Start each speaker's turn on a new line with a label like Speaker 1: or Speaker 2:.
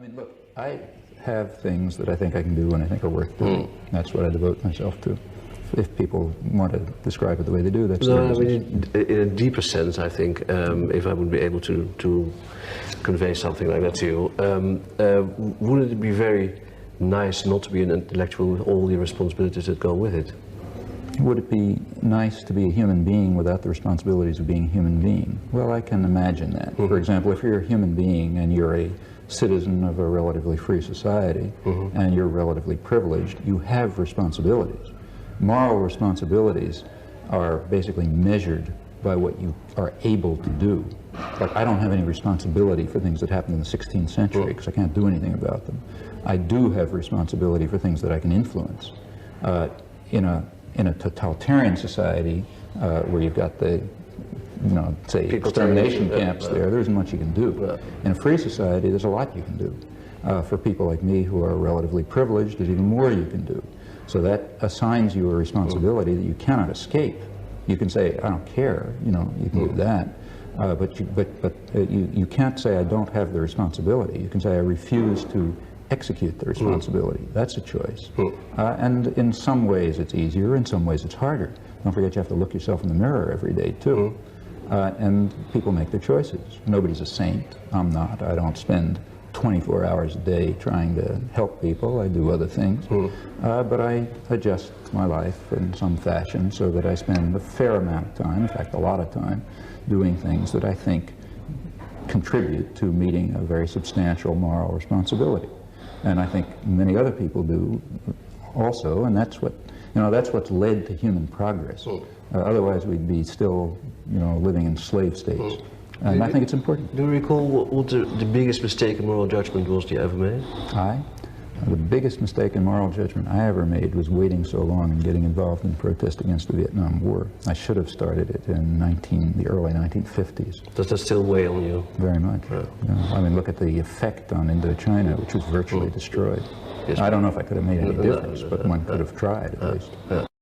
Speaker 1: mean, look, I have things that I think I can do and I think are worth doing. That's what I devote myself to. If people want to describe it the way they do, that's their
Speaker 2: No, I
Speaker 1: business.
Speaker 2: mean, in a deeper sense, I think, if I would be able to convey something like that to you, wouldn't it be very nice not to be an intellectual with all the responsibilities that go with it?
Speaker 1: Would it be nice to be a human being without the responsibilities of being a human being? Well, I can imagine that. For example, if you're a human being and you're a citizen of a relatively free society and you're relatively privileged, you have responsibilities. Moral responsibilities are basically measured by what you are able to do. Like, I don't have any responsibility for things that happened in the 16th century because I can't do anything about them. I do have responsibility for things that I can influence. In a totalitarian society where you've got the, say, extermination camps there isn't much you can do. In a free society, there's a lot you can do. For people like me who are relatively privileged, there's even more you can do. So that assigns you a responsibility that you cannot escape. You can say, I don't care, you can do that. But you can't say, I don't have the responsibility. You can say, I refuse to execute the responsibility. That's a choice. And in some ways it's easier, in some ways it's harder. Don't forget you have to look yourself in the mirror every day too. And people make their choices. Nobody's a saint. I'm not. I don't spend 24 hours a day trying to help people. I do other things. But I adjust my life in some fashion so that I spend a fair amount of time, in fact a lot of time, doing things that I think contribute to meeting a very substantial moral responsibility. And I think many other people do also, and that's what's led to human progress. Otherwise we'd be still, living in slave states. And I think it's important.
Speaker 2: Do you recall what the biggest mistake in moral judgment was you ever made?
Speaker 1: The biggest mistake in moral judgment I ever made was waiting so long and getting involved in protest against the Vietnam War. I should have started it in the early 1950s.
Speaker 2: Does that still weigh on you?
Speaker 1: Very much. I mean, look at the effect on Indochina, which was virtually destroyed.
Speaker 2: Yes.
Speaker 1: I don't know if I could have made any difference, but one could have tried at least.